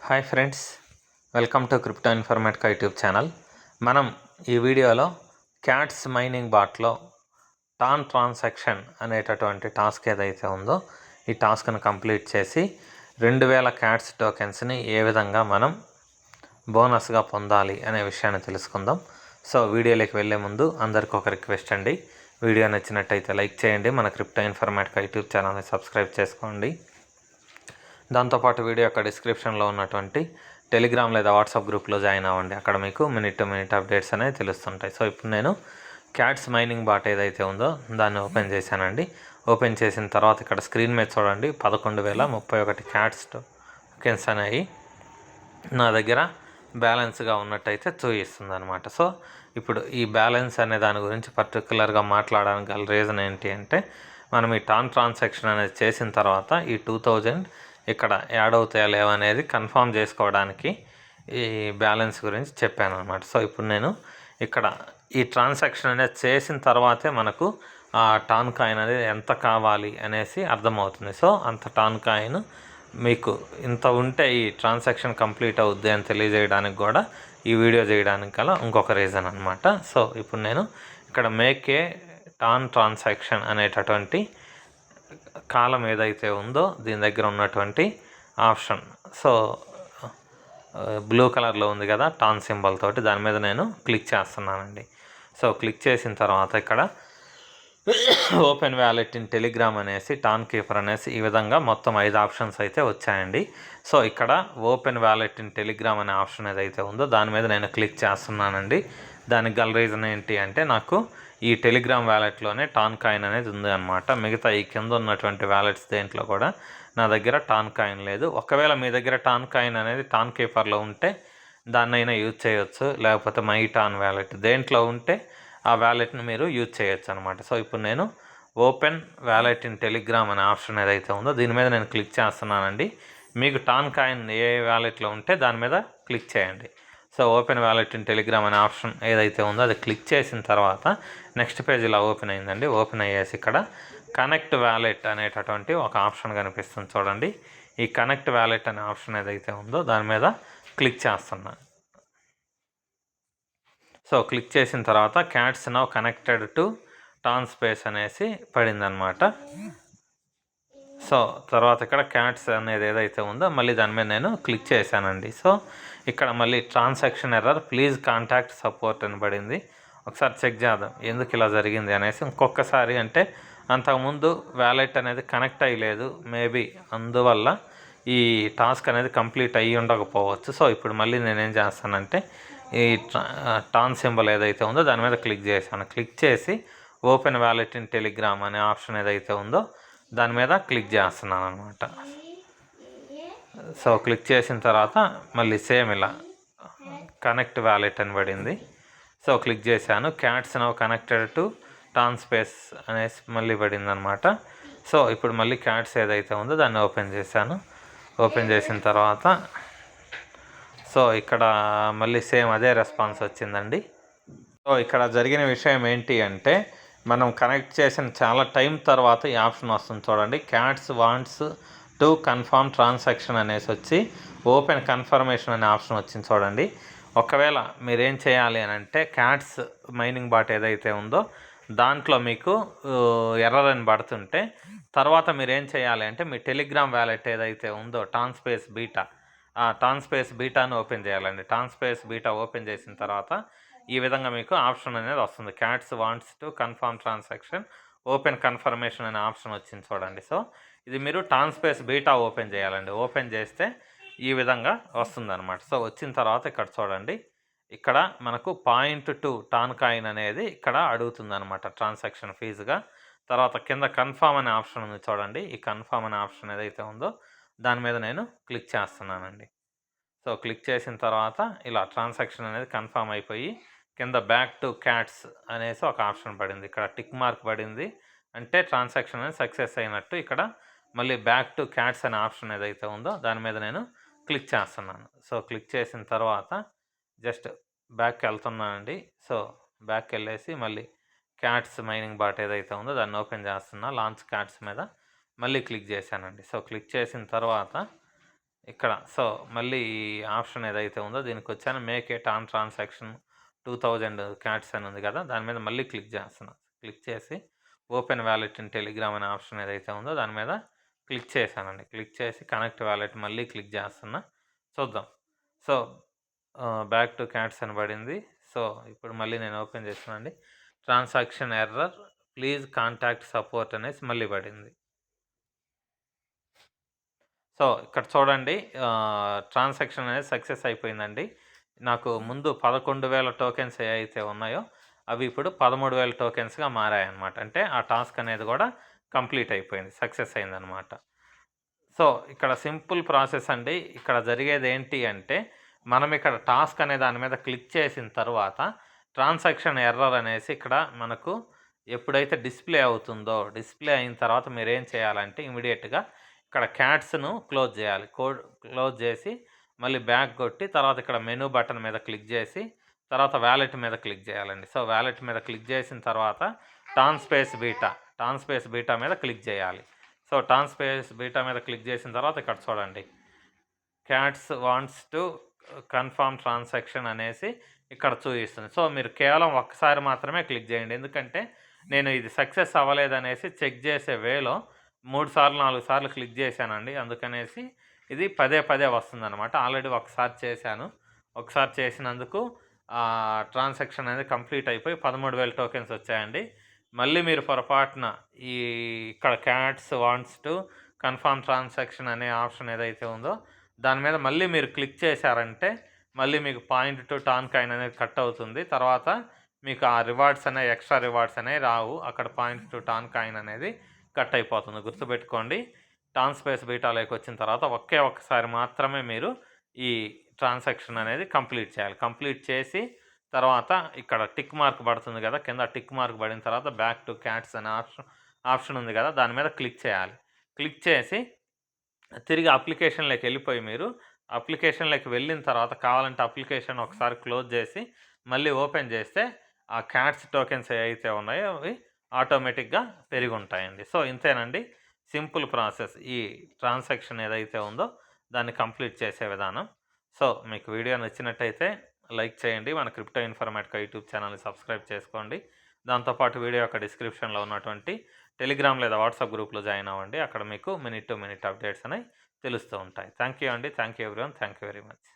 Hi friends, welcome to crypto Informatica YouTube channel. మనం ఈ వీడియోలో క్యాట్స్ మైనింగ్ బాట్లో టాన్ ట్రాన్సాక్షన్ అనేటటువంటి టాస్క్ ఏదైతే ఉందో ఈ టాస్క్ను కంప్లీట్ చేసి 2000 క్యాట్స్ టోకెన్స్ని ఏ విధంగా మనం బోనస్గా పొందాలి అనే విషయాన్ని తెలుసుకుందాం. సో వీడియోలోకి వెళ్ళే ముందు అందరికీ ఒక రిక్వెస్ట్ అండి, వీడియో నచ్చినట్టయితే లైక్ చేయండి, మన క్రిప్టో ఇన్ఫర్మేటికా యూట్యూబ్ ఛానల్ని సబ్స్క్రైబ్ చేసుకోండి. దాంతోపాటు వీడియో యొక్క డిస్క్రిప్షన్లో ఉన్నటువంటి టెలిగ్రామ్ లేదా వాట్సాప్ గ్రూప్లో జాయిన్ అవ్వండి. అక్కడ మీకు మినిట్ టు మినిట్ అప్డేట్స్ అనేవి తెలుస్తుంటాయి. సో ఇప్పుడు నేను క్యాట్స్ మైనింగ్ బాట్ ఏదైతే ఉందో దాన్ని ఓపెన్ చేశానండి. ఓపెన్ చేసిన తర్వాత ఇక్కడ స్క్రీన్ మీద చూడండి 11,031 క్యాట్స్ టోకెన్స్ అనేవి నా దగ్గర బ్యాలెన్స్గా ఉన్నట్టయితే చూపిస్తుంది అనమాట. సో ఇప్పుడు ఈ బ్యాలెన్స్ అనే దాని గురించి పర్టికులర్గా మాట్లాడడానికి గల రీజన్ ఏంటి అంటే, మనం ఈ టాన్ ట్రాన్సాక్షన్ అనేది చేసిన తర్వాత ఈ 2000 ఇక్కడ యాడ్ అవుతాయా లేవనేది కన్ఫర్మ్ చేసుకోవడానికి ఈ బ్యాలెన్స్ గురించి చెప్పాను అనమాట. సో ఇప్పుడు నేను ఇక్కడ ఈ ట్రాన్సాక్షన్ అనేది చేసిన తర్వాతే మనకు ఆ టాన్ కాయిన్ అనేది ఎంత కావాలి అనేసి అర్థమవుతుంది. సో అంత టాన్ కాయిన్ మీకు ఇంత ఉంటే ఈ ట్రాన్సాక్షన్ కంప్లీట్ అవుద్ది అని తెలియజేయడానికి కూడా ఈ వీడియో చేయడానికి గల ఇంకొక రీజన్ అనమాట. సో ఇప్పుడు నేను ఇక్కడ మేక్ ఏ టాన్ ట్రాన్సాక్షన్ అనేటటువంటి కాలం ఏదైతే ఉందో దీని దగ్గర ఉన్నటువంటి ఆప్షన్, సో బ్లూ కలర్లో ఉంది కదా టాన్ సింబల్ తోటి, దాని మీద నేను క్లిక్ చేస్తున్నానండి. సో క్లిక్ చేసిన తర్వాత ఇక్కడ ఓపెన్ వ్యాలెట్ ఇన్ టెలిగ్రామ్ అనేసి టాన్ కీపర్ అనేసి ఈ విధంగా మొత్తం 5 ఆప్షన్స్ అయితే వచ్చాయండి. సో ఇక్కడ ఓపెన్ వ్యాలెట్ ఇన్ టెలిగ్రామ్ అనే ఆప్షన్ ఏదైతే ఉందో దాని మీద నేను క్లిక్ చేస్తున్నానండి. దానికి గల రీజన్ ఏంటి అంటే, నాకు ఈ టెలిగ్రామ్ వ్యాలెట్లోనే టాన్ కాయిన్ అనేది ఉంది అనమాట. మిగతా ఈ కింద ఉన్నటువంటి వ్యాలెట్స్ దేంట్లో కూడా నా దగ్గర టాన్ కాయిన్ లేదు. ఒకవేళ మీ దగ్గర టాన్ కాయిన్ అనేది టాన్ కీపర్లో ఉంటే దాన్నైనా యూజ్ చేయొచ్చు, లేకపోతే మై టాన్ వ్యాలెట్ దేంట్లో ఉంటే ఆ వ్యాలెట్ని మీరు యూజ్ చేయొచ్చు అనమాట. సో ఇప్పుడు నేను ఓపెన్ వ్యాలెట్ ఇన్ టెలిగ్రామ్ అనే ఆప్షన్ ఏదైతే ఉందో దీని మీద నేను క్లిక్ చేస్తున్నానండి. మీకు టాన్ కాయిన్ ఏ వ్యాలెట్లో ఉంటే దాని మీద క్లిక్ చేయండి. So open wallet in Telegram అనే ఆప్షన్ ఏదైతే ఉందో అది క్లిక్ చేసిన తర్వాత నెక్స్ట్ పేజ్ ఇలా ఓపెన్ అయిందండి. ఓపెన్ అయ్యేసి ఇక్కడ కనెక్ట్ వ్యాలెట్ అనేటటువంటి ఒక ఆప్షన్ కనిపిస్తుంది చూడండి. ఈ కనెక్ట్ వ్యాలెట్ అనే ఆప్షన్ ఏదైతే ఉందో దాని మీద క్లిక్ చేస్తున్నాను. సో క్లిక్ చేసిన తర్వాత cats now connected to tan space అనేసి పడిందనమాట. సో తర్వాత ఇక్కడ క్యాట్స్ అనేది ఏదైతే ఉందో మళ్ళీ దాని మీద నేను క్లిక్ చేశానండి. సో ఇక్కడ మళ్ళీ transaction error, please contact support అని పడింది. ఒకసారి చెక్ చేద్దాం ఎందుకు ఇలా జరిగింది అనేసి. ఇంకొకసారి అంటే అంతకుముందు వ్యాలెట్ అనేది కనెక్ట్ అయ్యలేదు, మేబీ అందువల్ల ఈ టాస్క్ అనేది కంప్లీట్ అయ్యి ఉండకపోవచ్చు. సో ఇప్పుడు మళ్ళీ నేనేం చేస్తానంటే ఈ టాన్ సింబల్ ఏదైతే ఉందో దాని మీద క్లిక్ చేశాను. క్లిక్ చేసి ఓపెన్ వ్యాలెట్ ఇన్ టెలిగ్రామ్ అనే ఆప్షన్ ఏదైతే ఉందో దాని మీద క్లిక్ చేస్తున్నాను అనమాట. సో క్లిక్ చేసిన తర్వాత మళ్ళీ సేమ్ ఇలా కనెక్ట్ వ్యాలెట్ అని పడింది. సో క్లిక్ చేశాను. Cats now connected to tan space అనేసి మళ్ళీ పడింది అనమాట. సో ఇప్పుడు మళ్ళీ క్యాట్స్ ఏదైతే ఉందో దాన్ని ఓపెన్ చేశాను. ఓపెన్ చేసిన తర్వాత సో ఇక్కడ మళ్ళీ సేమ్ అదే రెస్పాన్స్ వచ్చిందండి. సో ఇక్కడ జరిగిన విషయం ఏంటి అంటే, మనం కనెక్ట్ చేసిన చాలా టైం తర్వాత ఈ ఆప్షన్ వస్తుంది చూడండి, cats wants to confirm transaction అనేసి వచ్చి ఓపెన్ కన్ఫర్మేషన్ అనే ఆప్షన్ వచ్చింది చూడండి. ఒకవేళ మీరేం చేయాలి అని అంటే, క్యాట్స్ మైనింగ్ బాట్ ఏదైతే ఉందో దాంట్లో మీకు ఎర్రర్ అని పడుతుంటే తర్వాత మీరేం చేయాలి అంటే, మీ టెలిగ్రామ్ వ్యాలెట్ ఏదైతే ఉందో టాన్ స్పేస్ బీటా, ఆ టాన్ స్పేస్ బీటాను ఓపెన్ చేయాలండి. టాన్ స్పేస్ బీటా ఓపెన్ చేసిన తర్వాత ఈ విధంగా మీకు ఆప్షన్ అనేది వస్తుంది, cats wants to confirm transaction open confirmation అనే ఆప్షన్ వచ్చింది చూడండి. సో ఇది మీరు టాన్ స్పేస్ బీటా ఓపెన్ చేయాలండి. ఓపెన్ చేస్తే ఈ విధంగా వస్తుందన్నమాట. సో వచ్చిన తర్వాత ఇక్కడ చూడండి, ఇక్కడ మనకు 0.2 టాన్ కాయిన్ అనేది ఇక్కడ అడుగుతుందన్నమాట ట్రాన్సాక్షన్ ఫీజుగా. తర్వాత కింద కన్ఫర్మ్ అనే ఆప్షన్ ఉంది చూడండి. ఈ కన్ఫర్మ్ అనే ఆప్షన్ ఏదైతే ఉందో దాని మీద నేను క్లిక్ చేస్తున్నానండి. సో క్లిక్ చేసిన తర్వాత ఇలా ట్రాన్సాక్షన్ అనేది కన్ఫర్మ్ అయిపోయి కింద బ్యాక్ టు క్యాట్స్ అనేసి ఒక ఆప్షన్ పడింది. ఇక్కడ టిక్ మార్క్ పడింది అంటే ట్రాన్సాక్షన్ అనేది సక్సెస్ అయినట్టు. ఇక్కడ మళ్ళీ బ్యాక్ టు క్యాట్స్ అనే ఆప్షన్ ఏదైతే ఉందో దాని మీద నేను క్లిక్ చేస్తున్నాను. సో క్లిక్ చేసిన తర్వాత జస్ట్ బ్యాక్కి వెళ్తున్నానండి. సో బ్యాక్కి వెళ్ళేసి మళ్ళీ క్యాట్స్ మైనింగ్ బాట్ ఏదైతే ఉందో దాన్ని ఓపెన్ చేస్తున్నా. లాంచ్ క్యాట్స్ మీద మళ్ళీ క్లిక్ చేశానండి. సో క్లిక్ చేసిన తర్వాత ఇక్కడ సో మళ్ళీ ఈ ఆప్షన్ ఏదైతే ఉందో దీనికి వచ్చాను, make a tan transaction 2000 cats అని ఉంది కదా, దాని మీద మళ్ళీ క్లిక్ చేస్తున్నాను. క్లిక్ చేసి ఓపెన్ వ్యాలెట్ ఇన్ టెలిగ్రామ్ అనే ఆప్షన్ ఏదైతే ఉందో దాని మీద క్లిక్ చేశానండి. క్లిక్ చేసి కనెక్ట్ వ్యాలెట్ మళ్ళీ క్లిక్ చేస్తున్నా. చూద్దాం. సో బ్యాక్ టు క్యాట్స్ అని పడింది. సో ఇప్పుడు మళ్ళీ నేను ఓపెన్ చేస్తున్నానండి. Transaction error, please contact support అనేసి మళ్ళీ పడింది. సో ఇక్కడ చూడండి, ట్రాన్సాక్షన్ అనేది సక్సెస్ అయిపోయిందండి. నాకు ముందు 11,000 టోకెన్స్ ఏవైతే ఉన్నాయో అవి ఇప్పుడు 13,000 టోకెన్స్గా మారాయన్నమాట. అంటే ఆ టాస్క్ అనేది కూడా కంప్లీట్ అయిపోయింది, సక్సెస్ అయిందనమాట. సో ఇక్కడ సింపుల్ ప్రాసెస్ అండి. ఇక్కడ జరిగేది ఏంటి అంటే, మనం ఇక్కడ టాస్క్ అనే దాని మీద క్లిక్ చేసిన తర్వాత ట్రాన్సాక్షన్ ఎర్రర్ అనేసి ఇక్కడ మనకు ఎప్పుడైతే డిస్ప్లే అవుతుందో, డిస్ప్లే అయిన తర్వాత మీరు ఏం చేయాలంటే ఇమీడియట్గా ఇక్కడ క్యాట్స్ను క్లోజ్ చేయాలి. క్లోజ్ చేసి మళ్ళీ బ్యాక్ కొట్టి తర్వాత ఇక్కడ మెనూ బటన్ మీద క్లిక్ చేసి తర్వాత వ్యాలెట్ మీద క్లిక్ చేయాలండి. సో వ్యాలెట్ మీద క్లిక్ చేసిన తర్వాత టాన్ స్పేస్ బీటా మీద క్లిక్ చేయాలి. సో టాన్ స్పేస్ బీటా మీద క్లిక్ చేసిన తర్వాత ఇక్కడ చూడండి, cats wants to confirm transaction అనేసి ఇక్కడ చూపిస్తుంది. సో మీరు కేవలం ఒక్కసారి మాత్రమే క్లిక్ చేయండి, ఎందుకంటే నేను ఇది సక్సెస్ అవ్వలేదనేసి చెక్ చేసే వేలో 3 సార్లు 4 సార్లు క్లిక్ చేశానండి. అందుకనేసి ఇది పదే వస్తుందన్నమాట. ఆల్రెడీ ఒకసారి చేశాను. ఒకసారి చేసినందుకు ట్రాన్సాక్షన్ అనేది కంప్లీట్ అయిపోయి 13,000 టోకెన్స్ వచ్చాయండి. మళ్ళీ మీరు పొరపాటున ఇక్కడ cats wants to confirm transaction అనే ఆప్షన్ ఏదైతే ఉందో దాని మీద మళ్ళీ మీరు క్లిక్ చేశారంటే మళ్ళీ మీకు 0.2 టాన్ కాయిన్ అనేది కట్ అవుతుంది. తర్వాత మీకు ఆ రివార్డ్స్ అనేవి, ఎక్స్ట్రా రివార్డ్స్ అనేవి రావు. అక్కడ 0.2 టాన్ కాయిన్ అనేది కట్ అయిపోతుంది. గుర్తుపెట్టుకోండి, టాన్ స్పేస్ బీటాలోకి వచ్చిన తర్వాత ఒక్కసారి మాత్రమే మీరు ఈ ట్రాన్సాక్షన్ అనేది కంప్లీట్ చేయాలి. కంప్లీట్ చేసి తర్వాత ఇక్కడ టిక్ మార్క్ పడుతుంది కదా, కింద టిక్ మార్క్ పడిన తర్వాత బ్యాక్ టు క్యాట్స్ అనే ఆప్షన్ ఉంది కదా, దాని మీద క్లిక్ చేయాలి. క్లిక్ చేసి తిరిగి అప్లికేషన్లోకి వెళ్ళిపోయి మీరు అప్లికేషన్లోకి వెళ్ళిన తర్వాత కావాలంటే అప్లికేషన్ ఒకసారి క్లోజ్ చేసి మళ్ళీ ఓపెన్ చేస్తే ఆ క్యాట్స్ టోకెన్స్ ఏవైతే ఉన్నాయో అవి ఆటోమేటిక్గా పెరిగి ఉంటాయండి. సో ఇంతేనండి సింపుల్ ప్రాసెస్, ఈ ట్రాన్సాక్షన్ ఏదైతే ఉందో దాన్ని కంప్లీట్ చేసే విధానం. సో మీకు వీడియో నచ్చినట్టయితే లైక్ చేయండి, మన క్రిప్టో ఇన్ఫర్మేటికా యూట్యూబ్ ఛానల్ని సబ్స్క్రైబ్ చేసుకోండి. దాంతోపాటు వీడియో యొక్క డిస్క్రిప్షన్లో ఉన్నటువంటి టెలిగ్రామ్ లేదా వాట్సాప్ గ్రూప్లో జాయిన్ అవ్వండి. అక్కడ మీకు మినిట్ టు మినిట్ అప్డేట్స్ అనేవి తెలుస్తూ ఉంటాయి. థ్యాంక్ యూ అండి. Thank you everyone. Thank you very much.